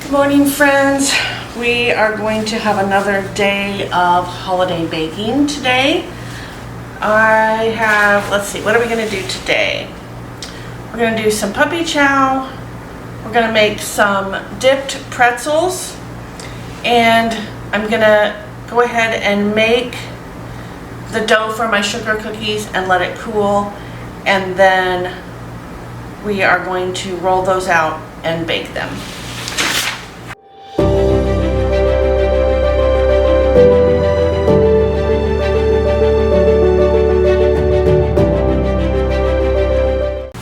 Good morning, friends. We are going to have another day of holiday baking today. Let's see, what are we going to do today? We're going to do some puppy chow. We're going to make some dipped pretzels. And I'm going to go ahead and make the dough for my sugar cookies and let it cool. And then we are going to roll those out and bake them.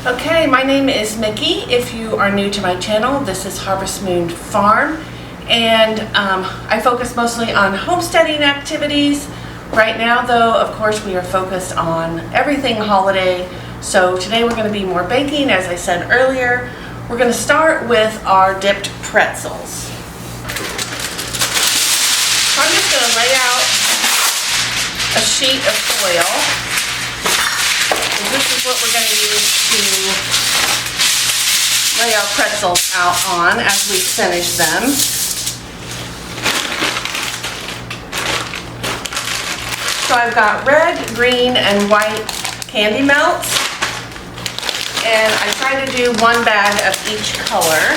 Okay, my name is Mickey. If you are new to my channel, this is Harvest Moon Farm, and I focus mostly on homesteading activities. Right now though, of course, we are focused on everything holiday. So today we're going to be more baking, as I said earlier. We're going to start with our dipped pretzels. So I'm just going to lay out a sheet of foil. This is what we're going to use to lay our pretzels out on as we finish them. So I've got red, green, and white candy melts. And I try to do one bag of each color.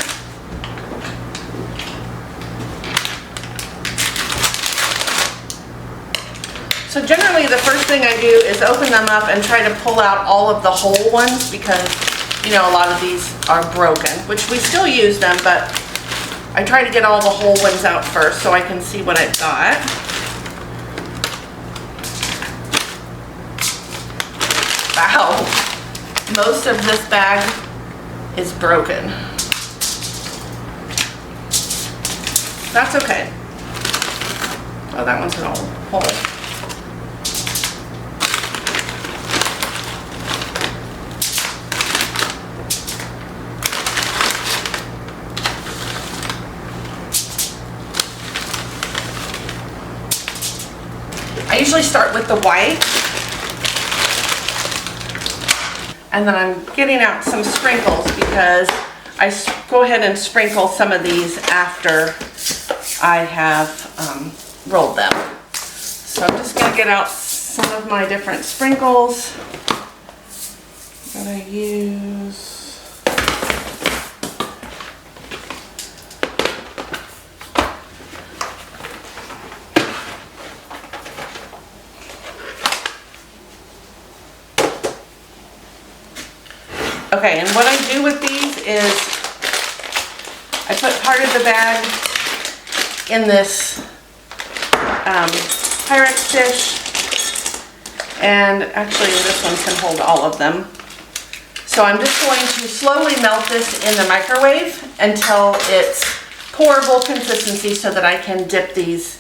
So generally the first thing I do is open them up and try to pull out all of the whole ones because, you know, a lot of these are broken, which we still use them, but I try to get all the whole ones out first so I can see what I've got. Wow, most of this bag is broken. That's okay. Oh, that one's an old hole. I usually start with the white, and then I'm getting out some sprinkles because I go ahead and sprinkle some of these after I have rolled them. So I'm just going to get out some of my different sprinkles that I use. Okay, and what I do with these is I put part of the bag in this Pyrex dish, and actually this one can hold all of them. So I'm just going to slowly melt this in the microwave until it's pourable consistency so that I can dip these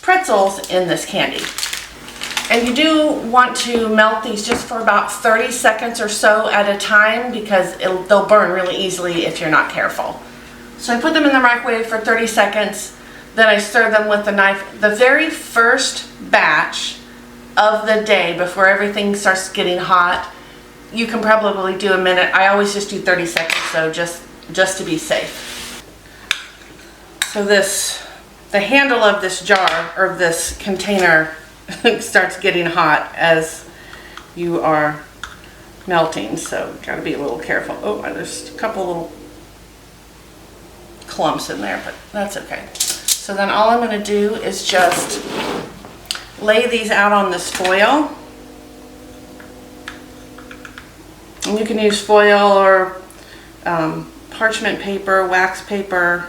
pretzels in this candy. And you do want to melt these just for about 30 seconds or so at a time because they'll burn really easily if you're not careful. So I put them in the microwave for 30 seconds, then I stir them with the knife. The very first batch of the day before everything starts getting hot, you can probably do a minute. I always just do 30 seconds, so just to be safe. So the handle of this jar or this container starts getting hot as you are melting, so gotta be a little careful. Oh, there's a couple little clumps in there, but that's okay. So then all I'm going to do is just lay these out on this foil. And you can use foil or parchment paper, wax paper,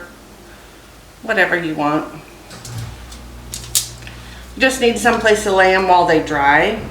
whatever you want. You just need some place to lay them while they dry.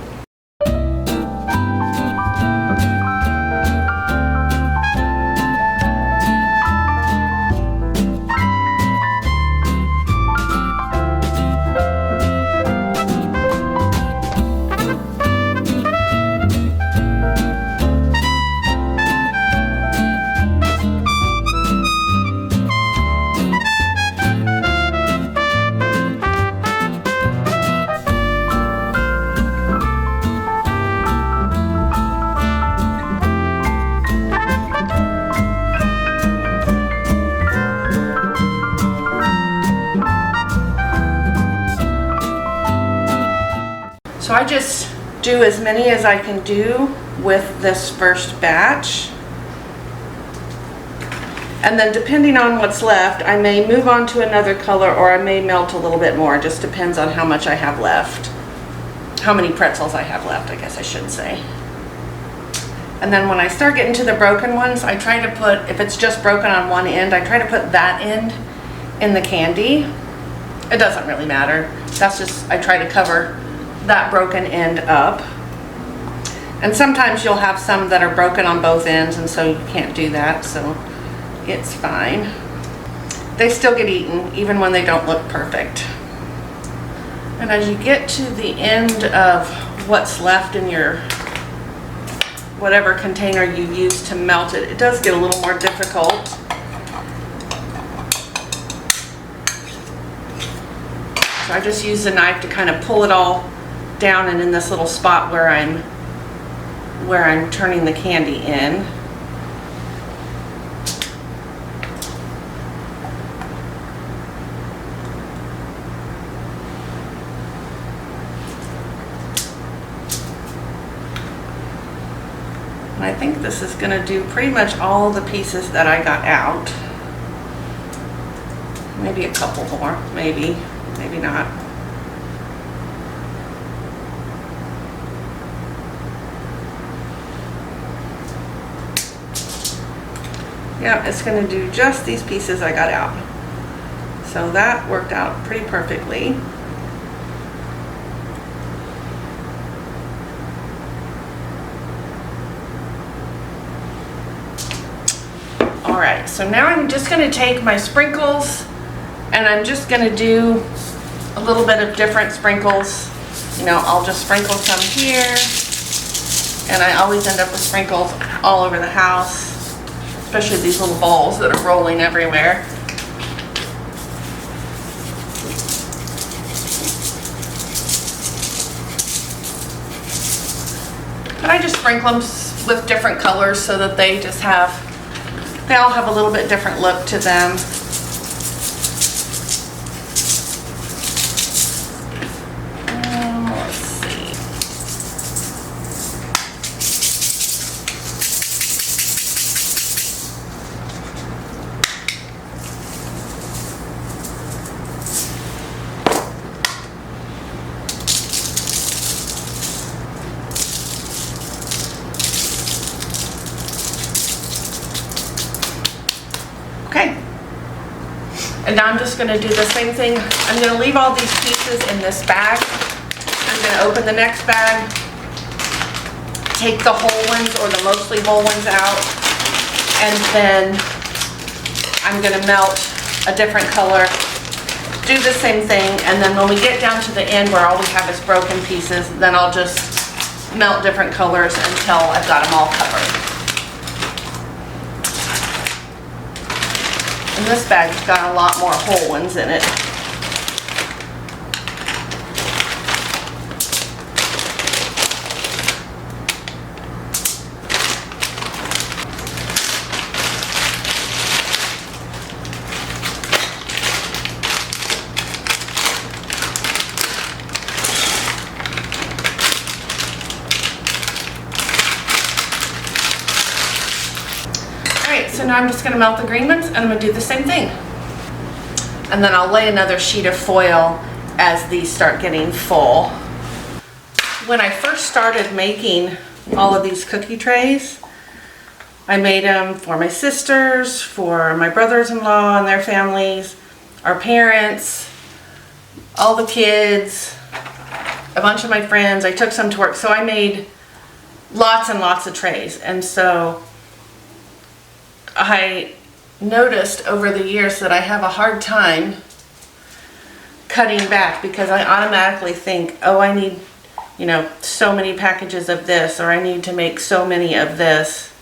I just do as many as I can do with this first batch. And then depending on what's left, I may move on to another color or I may melt a little bit more. It just depends on how much I have left. How many pretzels I have left, I guess I should say. And then when I start getting to the broken ones, I try to put, if it's just broken on one end, I try to put that end in the candy. It doesn't really matter. That's just, I try to cover that broken end up. And sometimes you'll have some that are broken on both ends, and so you can't do that, so it's fine. They still get eaten even when they don't look perfect. And as you get to the end of what's left in your whatever container you use to melt it, it does get a little more difficult. So I just use the knife to kind of pull it all down and in this little spot where I'm turning the candy in. And I think this is going to do pretty much all the pieces that I got out. Maybe a couple more, maybe not. Yeah, it's going to do just these pieces I got out. So that worked out pretty perfectly. Alright, so now I'm just going to take my sprinkles and I'm just going to do a little bit of different sprinkles. You know, I'll just sprinkle some here, and I always end up with sprinkles all over the house, especially these little balls that are rolling everywhere. But I just sprinkle them with different colors so that they all have a little bit different look to them. Let's see. Okay, and now I'm just going to do the same thing. I'm going to leave all these pieces in this bag. I'm going to open the next bag, take the whole ones or the mostly whole ones out, and then I'm going to melt a different color, do the same thing, and then when we get down to the end where all we have is broken pieces, then I'll just melt different colors until I've got them all covered. And this bag's got a lot more whole ones in it. So now I'm just going to melt the green ones and I'm going to do the same thing. And then I'll lay another sheet of foil as these start getting full. When I first started making all of these cookie trays, I made them for my sisters, for my brothers-in-law and their families, our parents, all the kids, a bunch of my friends. I took some to work. So I made lots and lots of trays. And so I noticed over the years that I have a hard time cutting back because I automatically think, oh, I need, you know, so many packages of this, or I need to make so many of this.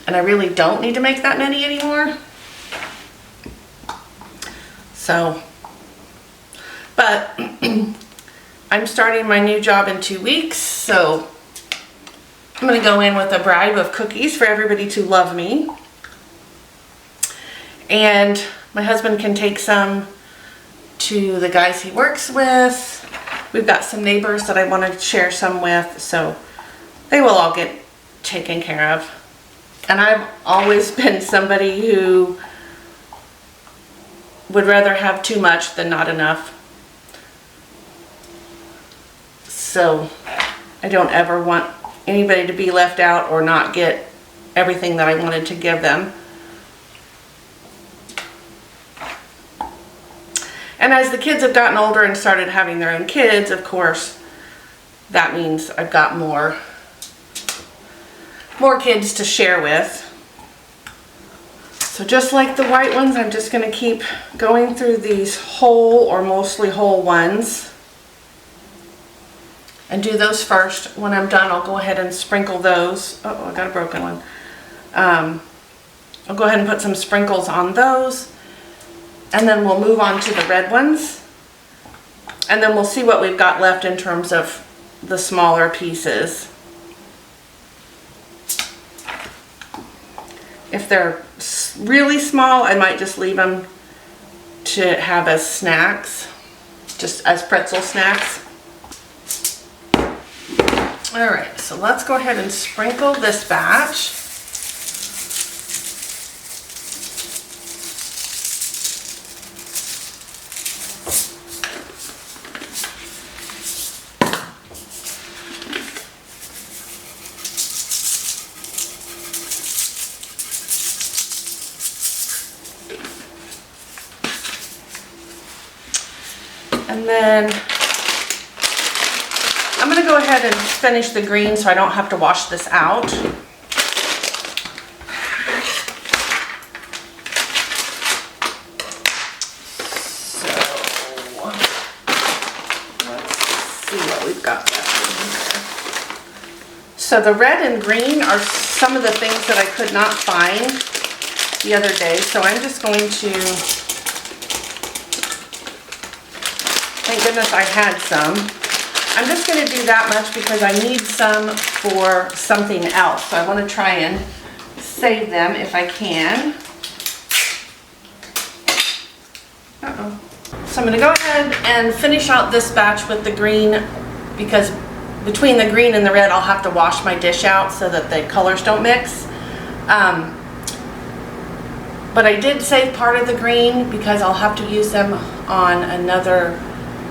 And I really don't need to make that many anymore. So, but I'm starting my new job in 2 weeks, so I'm going to go in with a bribe of cookies for everybody to love me. And my husband can take some to the guys he works with. We've got some neighbors that I want to share some with, so they will all get taken care of. And I've always been somebody who would rather have too much than not enough. So I don't ever want anybody to be left out or not get everything that I wanted to give them. And as the kids have gotten older and started having their own kids, of course, that means I've got more kids to share with. So just like the white ones, I'm just going to keep going through these whole or mostly whole ones and do those first. When I'm done, I'll go ahead and sprinkle those. Oh, I got a broken one. I'll go ahead and put some sprinkles on those, and then we'll move on to the red ones, and then we'll see what we've got left in terms of the smaller pieces. If they're really small, I might just leave them to have as snacks, just as pretzel snacks. All right, so let's go ahead and sprinkle this batch. And then I'm going to go ahead and finish the green so I don't have to wash this out. So let's see what we've got left in here. So the red and green are some of the things that I could not find the other day. So I'm just going to... Thank goodness I had some. I'm just going to do that much because I need some for something else. So I want to try and save them if I can. Uh-oh. So I'm going to go ahead and finish out this batch with the green, because between the green and the red I'll have to wash my dish out so that the colors don't mix. But I did save part of the green because I'll have to use them on another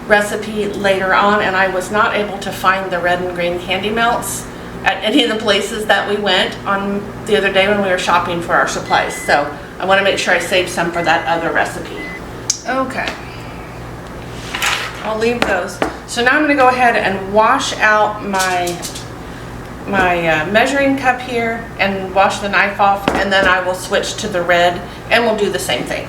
recipe later on, and I was not able to find the red and green candy melts at any of the places that we went on the other day when we were shopping for our supplies. So I want to make sure I save some for that other recipe. Okay, I'll leave those. So now I'm going to go ahead and wash out my measuring cup here and wash the knife off, and then I will switch to the red and we'll do the same thing.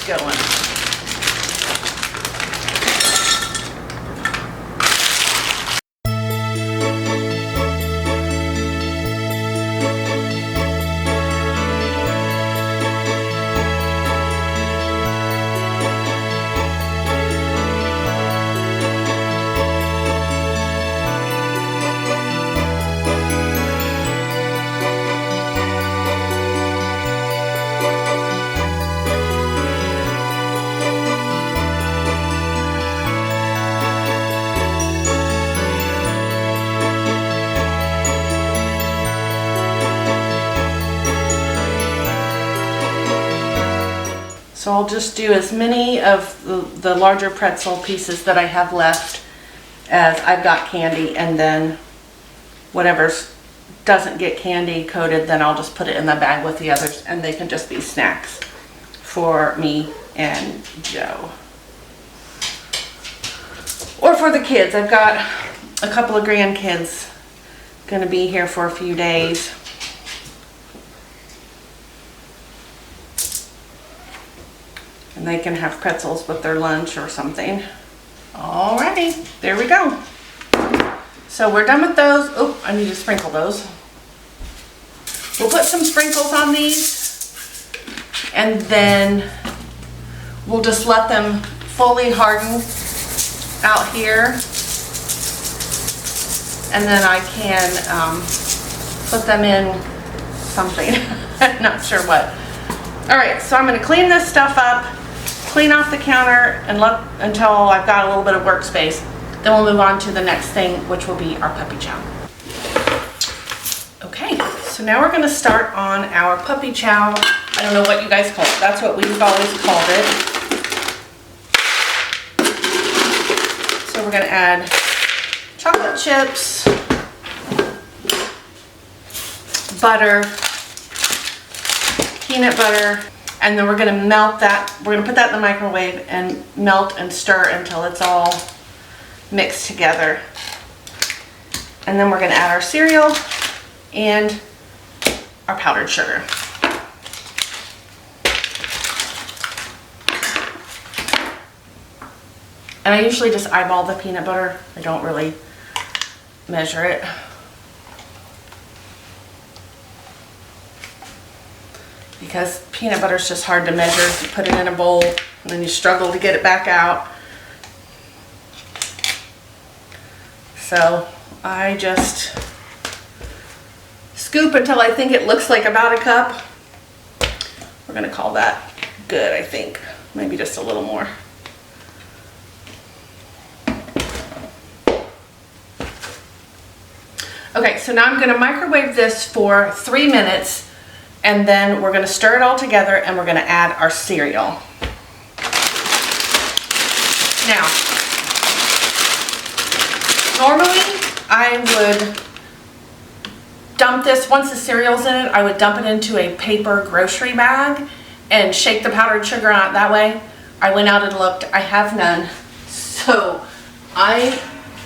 Going. So I'll just do as many of the larger pretzel pieces that I have left as I've got candy, and then whatever doesn't get candy coated, then I'll just put it in the bag with the others, and they can just be snacks for me and Joe. Or for the kids. I've got a couple of grandkids going to be here for a few days. And they can have pretzels with their lunch or something. Alrighty, there we go. So we're done with those. Oh, I need to sprinkle those. We'll put some sprinkles on these, and then we'll just let them fully harden out here. And then I can put them in something. Not sure what. Alright, so I'm going to clean this stuff up, clean off the counter, and let until I've got a little bit of workspace. Then we'll move on to the next thing, which will be our puppy chow. Okay, so now we're going to start on our puppy chow. I don't know what you guys call it. That's what we've always called it. So we're going to add chocolate chips, butter, peanut butter, and then we're going to melt that. We're going to put that in the microwave and melt and stir until it's all mixed together. And then we're going to add our cereal and our powdered sugar. And I usually just eyeball the peanut butter. I don't really measure it. Because peanut butter is just hard to measure. You put it in a bowl and then you struggle to get it back out. So I just scoop until I think it looks like about a cup. We're going to call that good, I think. Maybe just a little more. Okay, so now I'm going to microwave this for 3 minutes, and then we're going to stir it all together and we're going to add our cereal. Now, normally I would dump this, once the cereal's in it, I would dump it into a paper grocery bag and shake the powdered sugar out that way. I went out and looked, I have none. So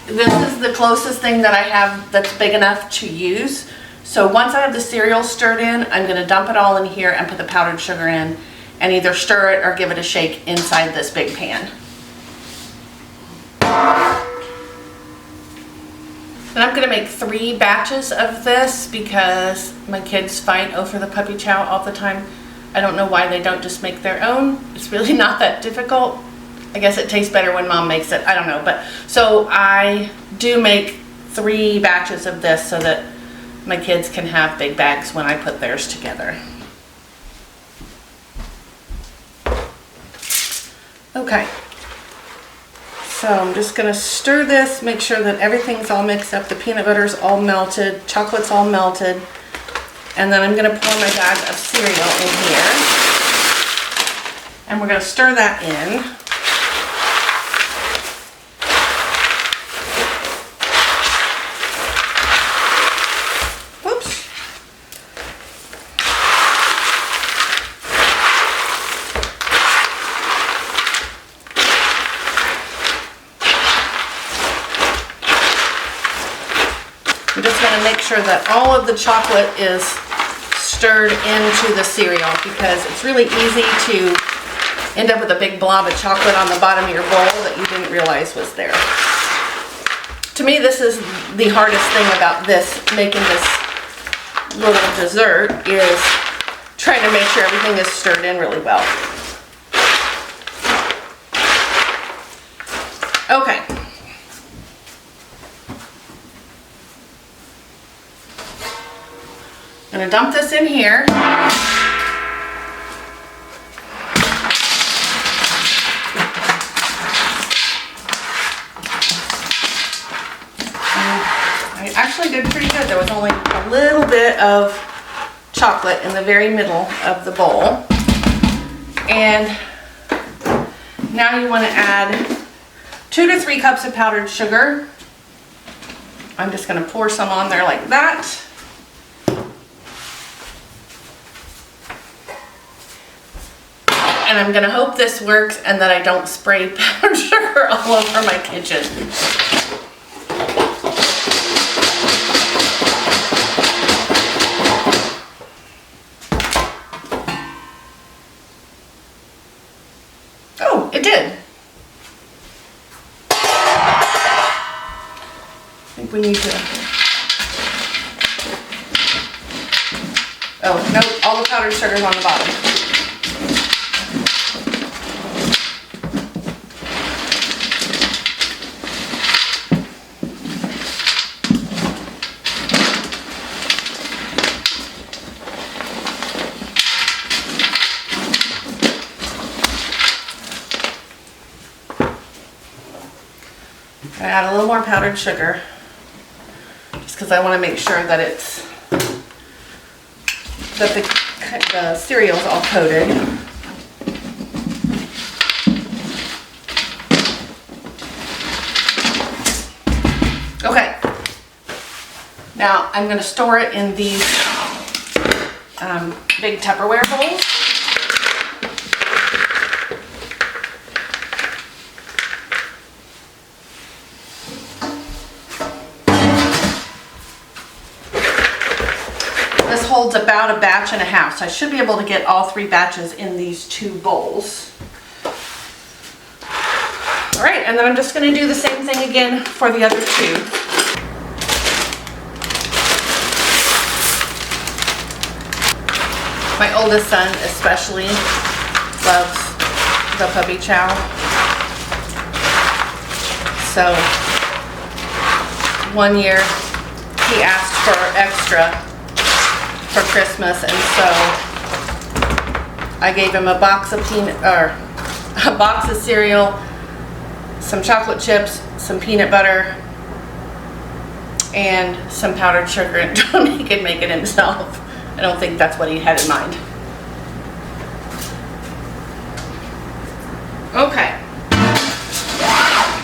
this is the closest thing that I have that's big enough to use. So once I have the cereal stirred in, I'm going to dump it all in here and put the powdered sugar in and either stir it or give it a shake inside this big pan. And I'm going to make 3 batches of this because my kids fight over the puppy chow all the time. I don't know why they don't just make their own. It's really not that difficult. I guess it tastes better when Mom makes it. I don't know. But so I do make 3 batches of this so that my kids can have big bags when I put theirs together. Okay. So I'm just going to stir this, make sure that everything's all mixed up. The peanut butter's all melted, chocolate's all melted. And then I'm going to pour my bag of cereal in here. And we're going to stir that in. I'm just going to make sure that all of the chocolate is stirred into the cereal because it's really easy to end up with a big blob of chocolate on the bottom of your bowl that you didn't realize was there. To me, this is the hardest thing about this, making this little dessert, is trying to make sure everything is stirred in really well. Okay. I'm going to dump this in here. I actually did pretty good. There was only a little bit of chocolate in the very middle of the bowl. And now you want to add 2 to 3 cups of powdered sugar. I'm just going to pour some on there like that. And I'm going to hope this works and that I don't spray powdered sugar all over my kitchen. did. I think we need to... Oh, no, all the powdered sugar's on the bottom. I add a little more powdered sugar just because I want to make sure that the cereal's all coated. Okay. Now I'm going to store it in these big Tupperware bowls. This holds about a batch and a half, so I should be able to get all 3 batches in these 2 bowls. All right, and then I'm just going to do the same thing again for the other 2. My oldest son especially loves the puppy chow. So one year he asked for extra for Christmas, and so I gave him a box of cereal, some chocolate chips, some peanut butter, and some powdered sugar, and he could make it himself. I don't think that's what he had in mind. Okay.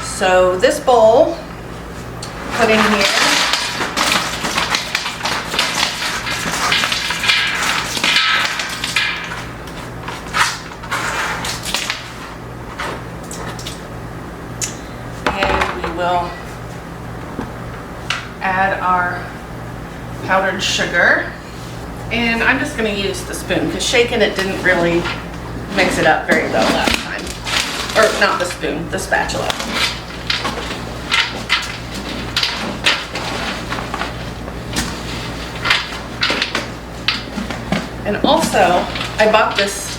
So this bowl, put in here. We'll add our powdered sugar, and I'm just going to use the spoon because shaking it didn't really mix it up very well last time. Or not the spoon, the spatula. And also I bought this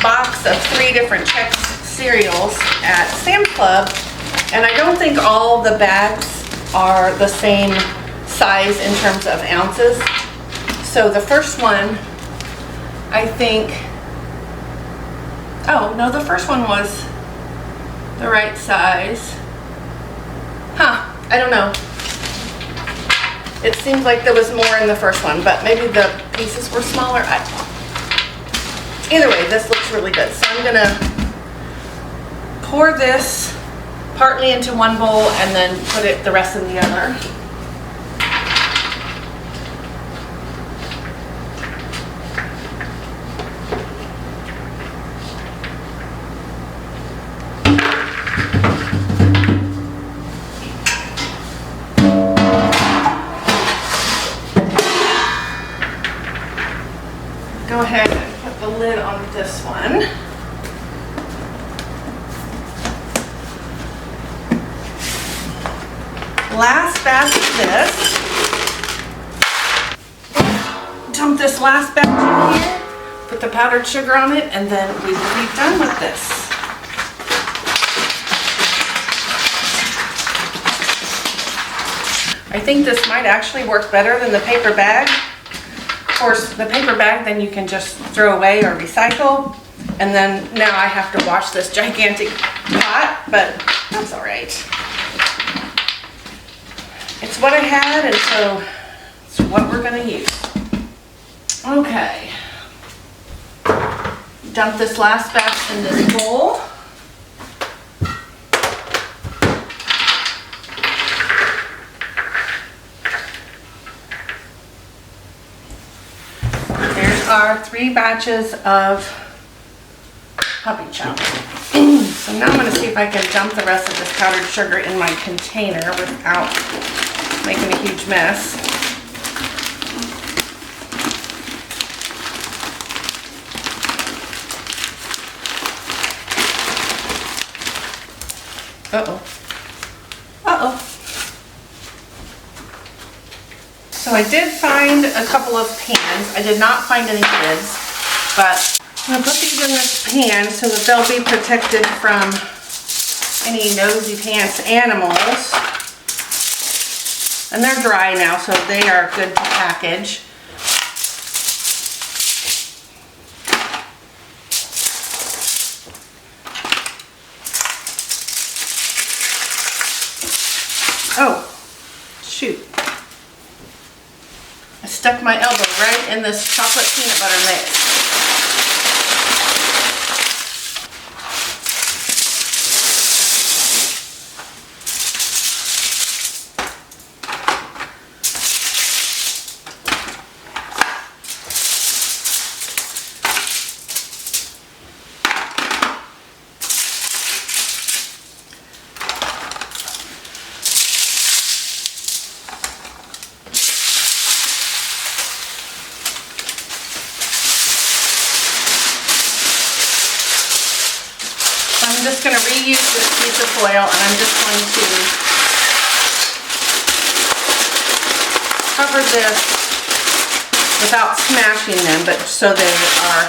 box of 3 different Chex cereals at Sam's Club. And I don't think all the bags are the same size in terms of ounces. So the first one, I think, oh no, the first one was the right size. Huh, I don't know. It seems like there was more in the first one, but maybe the pieces were smaller. Either way, this looks really good. So I'm gonna pour this partly into one bowl and then put the rest in the other. Go ahead and put the lid on this one. Last batch of this. Dump this last batch in here, put the powdered sugar on it, and then we will be done with this. I think this might actually work better than the paper bag. Of course, the paper bag then you can just throw away or recycle, and then now I have to wash this gigantic pot, but that's all right. It's what I had, and so it's what we're going to use. Okay. Dump this last batch in this bowl. There's our 3 batches of puppy chow. So now I'm going to see if I can dump the rest of this powdered sugar in my container without making a huge mess. Uh-oh. Uh-oh. So I did find a couple of pans. I did not find any lids, but I'm gonna put these in this pan so that they'll be protected from any nosy pants animals. And they're dry now, so they are good to package. Oh, shoot. I stuck my elbow right in this chocolate peanut butter mix. I'm just going to reuse this piece of foil, and I'm just going to cover this without smashing them, but so they are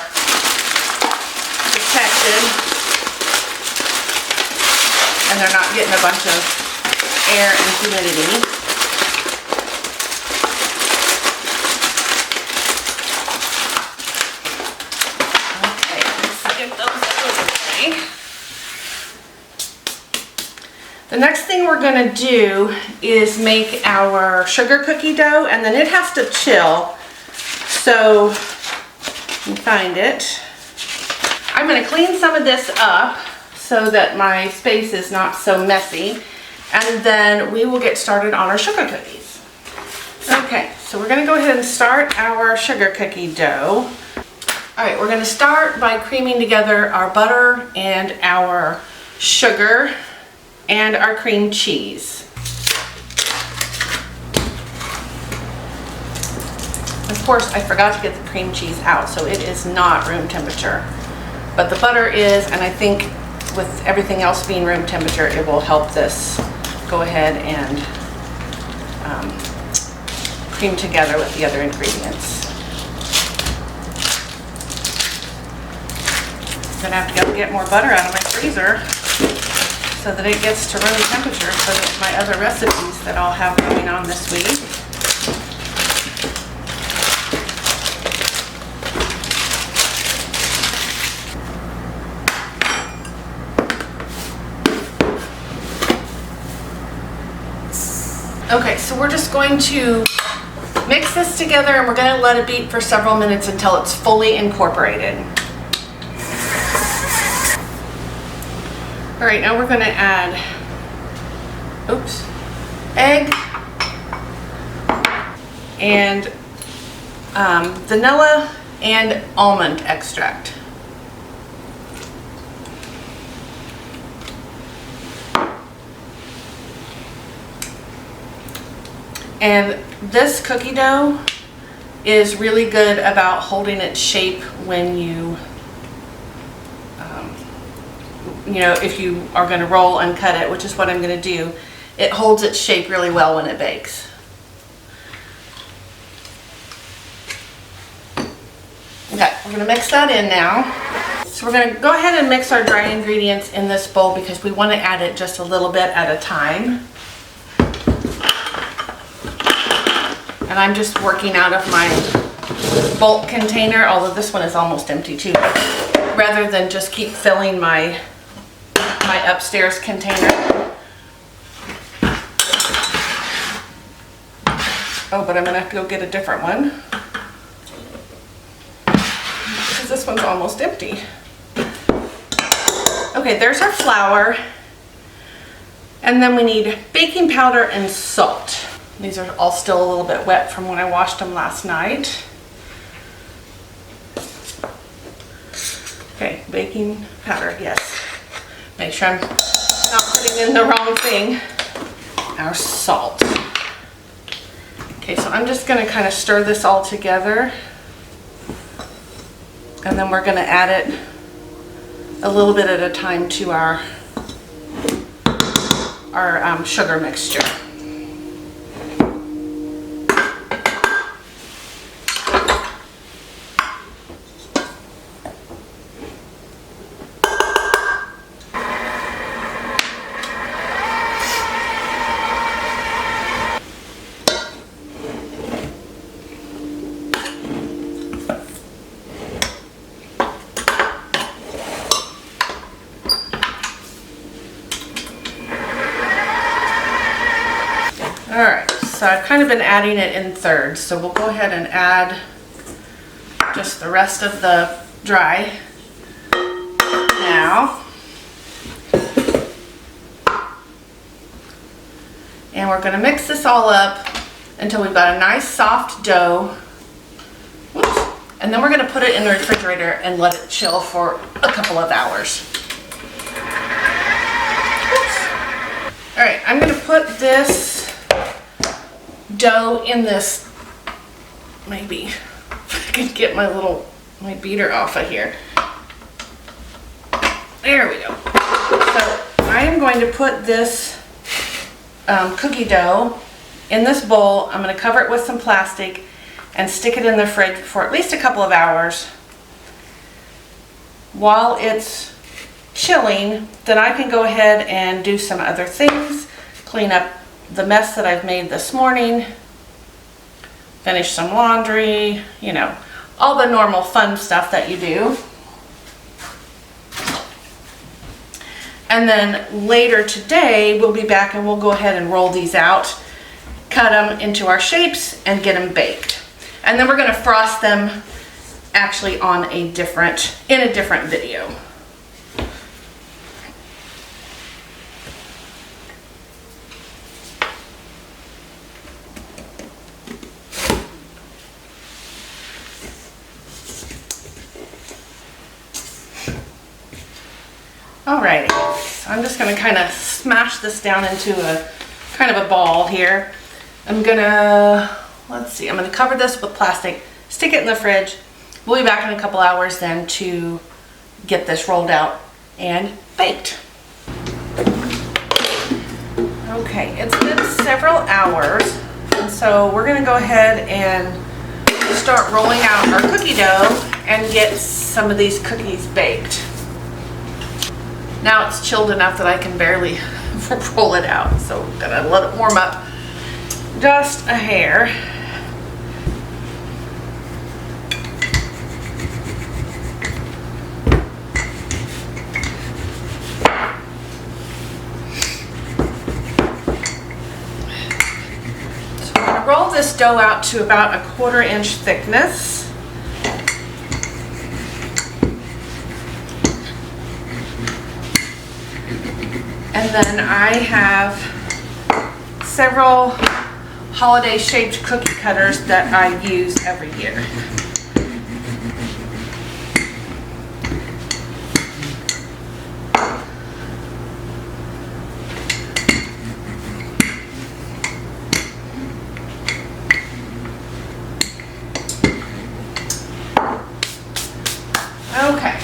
protected and they're not getting a bunch of air and humidity. Okay, let's get those out of the way. The next thing we're going to do is make our sugar cookie dough, and then it has to chill. So, you can find it. I'm going to clean some of this up so that my space is not so messy, and then we will get started on our sugar cookies. Okay, so we're going to go ahead and start our sugar cookie dough. Alright, we're going to start by creaming together our butter and our sugar and our cream cheese. Of course, I forgot to get the cream cheese out, so it is not room temperature. But the butter is, and I think with everything else being room temperature, it will help this go ahead and cream together with the other ingredients. I'm gonna have to go get more butter out of my freezer so that it gets to room temperature so that my other recipes that I'll have going on this week. Okay, so we're just going to mix this together, and we're going to let it beat for several minutes until it's fully incorporated. All right, now we're going to add, egg and vanilla and almond extract. And this cookie dough is really good about holding its shape when you if you are going to roll and cut it, which is what I'm going to do. It holds its shape really well when it bakes. Okay, we're going to mix that in now. So we're going to go ahead and mix our dry ingredients in this bowl because we want to add it just a little bit at a time. And I'm just working out of my bulk container, although this one is almost empty too, rather than just keep filling my upstairs container. Oh, but I'm gonna have to go get a different one because this one's almost empty. Okay, there's our flour. And then we need baking powder and salt. These are all still a little bit wet from when I washed them last night. Okay, baking powder, yes. Make sure I'm not putting in the wrong thing. Our salt. Okay, so I'm just gonna kind of stir this all together. And then we're gonna add it a little bit at a time to our our sugar mixture. Alright, so I've kind of been adding it in thirds, so we'll go ahead and add just the rest of the dry now. And we're going to mix this all up until we've got a nice soft dough. Whoops. And then we're going to put it in the refrigerator and let it chill for a couple of hours. Alright, I'm going to put this dough in this, maybe if I could get my beater off of here. There we go. So I am going to put this cookie dough in this bowl. I'm going to cover it with some plastic and stick it in the fridge for at least a couple of hours. While it's chilling, then I can go ahead and do some other things, clean up the mess that I've made this morning, finish some laundry, you know, all the normal fun stuff that you do. And then later today, we'll be back and we'll go ahead and roll these out, cut them into our shapes, and get them baked. And then we're going to frost them actually in a different video. Alrighty, so I'm just going to kind of smash this down into a kind of a ball here. I'm going to, let's see, I'm going to cover this with plastic, stick it in the fridge. We'll be back in a couple hours then to get this rolled out and baked. Okay, it's been several hours, and so we're going to go ahead and start rolling out our cookie dough and get some of these cookies baked. Now it's chilled enough that I can barely roll it out, so I'm gonna let it warm up just a hair. So I'm gonna roll this dough out to about 1/4 inch thickness. And then I have several holiday shaped cookie cutters that I use every year. Okay,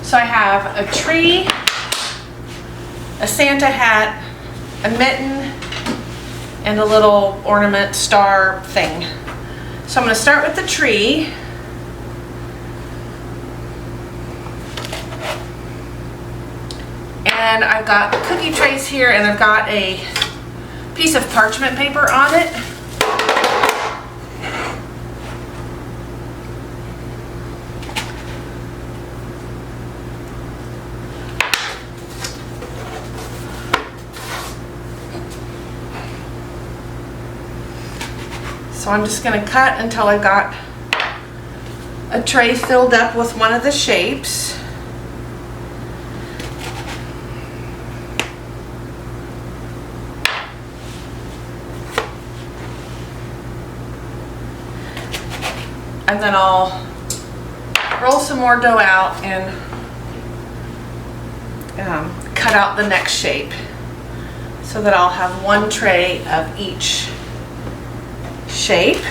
so I have a tree, a Santa hat, a mitten, and a little ornament star thing. So I'm going to start with the tree. And I've got cookie trays here, and I've got a piece of parchment paper on it. So I'm just going to cut until I've got a tray filled up with one of the shapes. And then I'll roll some more dough out and cut out the next shape so that I'll have one tray of each shape,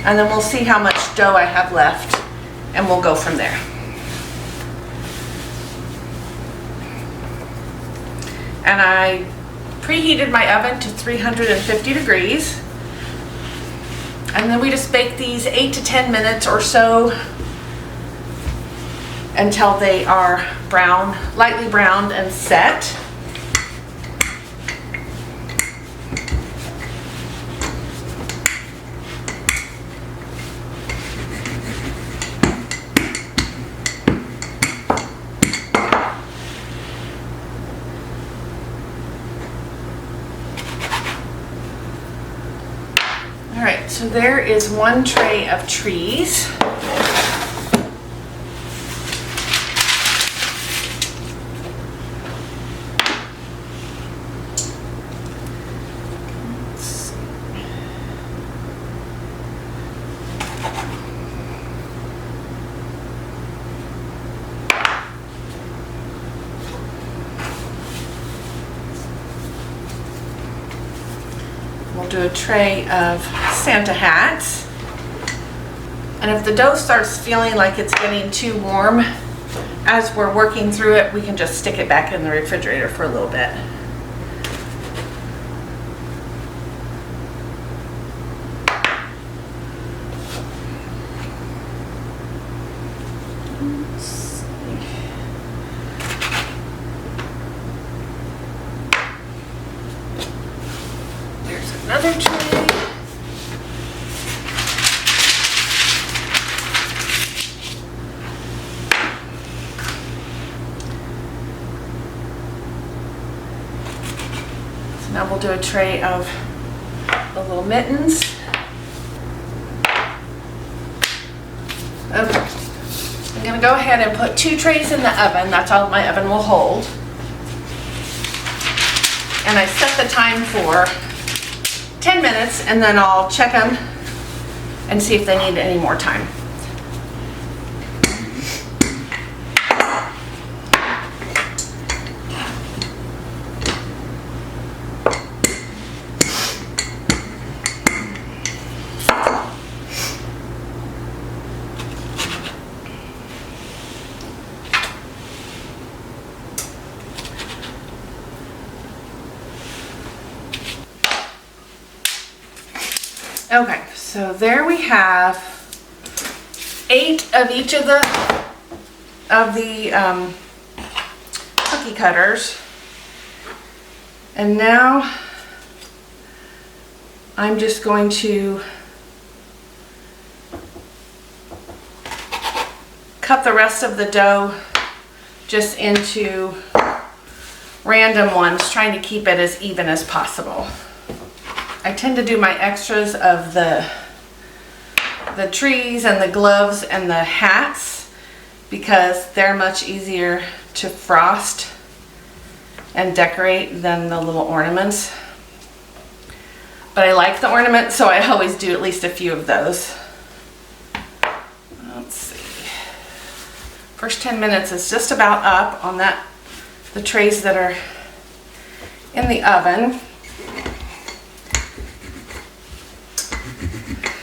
and then we'll see how much dough I have left and we'll go from there. and I preheated my oven to 350 degrees. And then we just bake these 8 to 10 minutes or so until they are brown, lightly browned and set. All right, so there is one tray of trees. We'll do a tray of Santa hats. And if the dough starts feeling like it's getting too warm, as we're working through it, we can just stick it back in the refrigerator for a little bit. Another tray. So now we'll do a tray of the little mittens. Okay. I'm going to go ahead and put 2 trays in the oven. That's all my oven will hold. And I set the time for 10 minutes, and then I'll check them and see if they need any more time. Okay, so there we have 8 of each of the cookie cutters, and now I'm just going to cut the rest of the dough just into random ones, trying to keep it as even as possible. I tend to do my extras of the trees and the gloves and the hats because they're much easier to frost and decorate than the little ornaments. But I like the ornaments, so I always do at least a few of those. Let's see. First 10 minutes is just about up on the trays that are in the oven.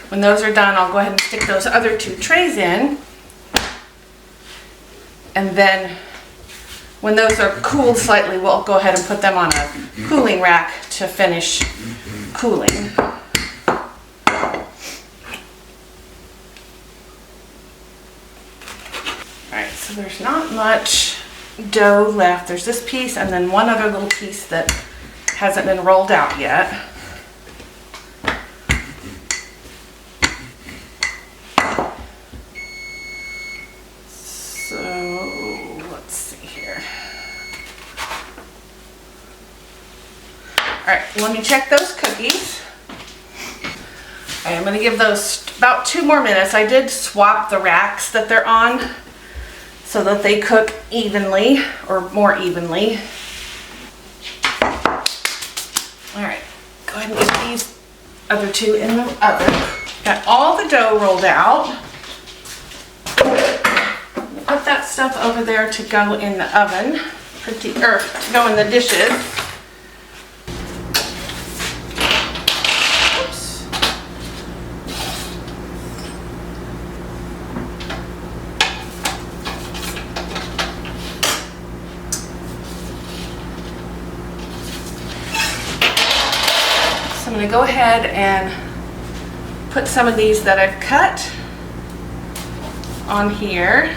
When those are done, I'll go ahead and stick those other 2 trays in. And then when those are cooled slightly, we'll go ahead and put them on a cooling rack to finish cooling. Alright, so there's not much dough left. There's this piece and then one other little piece that hasn't been rolled out yet. All right, let me check those cookies. All right, I'm gonna give those about 2 more minutes. I did swap the racks that they're on so that they cook evenly or more evenly. All right, go ahead and get these other 2 in the oven. Got all the dough rolled out. Put that stuff over there to go in the oven, or to go in the dishes. go ahead and put some of these that I've cut on here.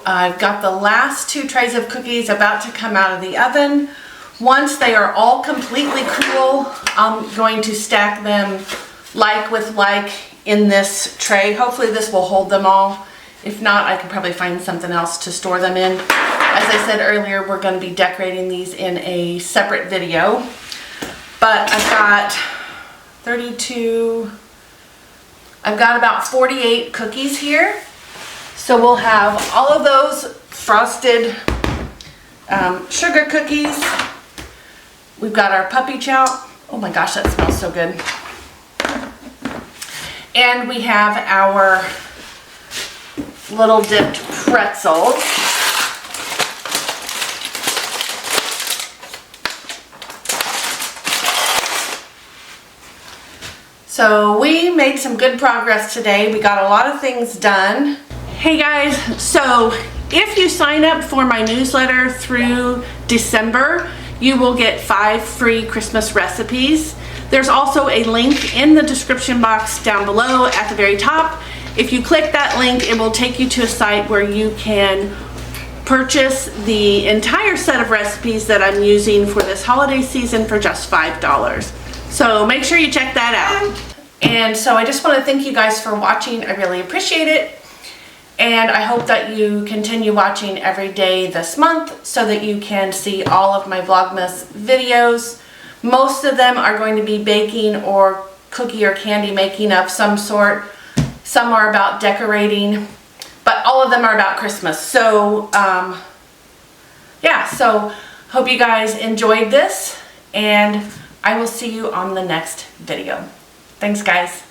I've got the last 2 trays of cookies about to come out of the oven. Once they are all completely cool, I'm going to stack them like with like in this tray. Hopefully this will hold them all. If not, I can probably find something else to store them in. As I said earlier, we're going to be decorating these in a separate video. But I've got 32, I've got about 48 cookies here. So we'll have all of those frosted sugar cookies. We've got our puppy chow. Oh my gosh, that smells so good. And we have our little dipped pretzels. So we made some good progress today. We got a lot of things done. Hey guys, so if you sign up for my newsletter through December, you will get 5 free Christmas recipes. There's also a link in the description box down below at the very top. If you click that link, it will take you to a site where you can purchase the entire set of recipes that I'm using for this holiday season for just $5. So make sure you check that out. And so I just want to thank you guys for watching. I really appreciate it. And I hope that you continue watching every day this month so that you can see all of my Vlogmas videos. Most of them are going to be baking or cookie or candy making of some sort. Some are about decorating, but all of them are about Christmas. So, yeah, so hope you guys enjoyed this, and I will see you on the next video. Thanks, guys.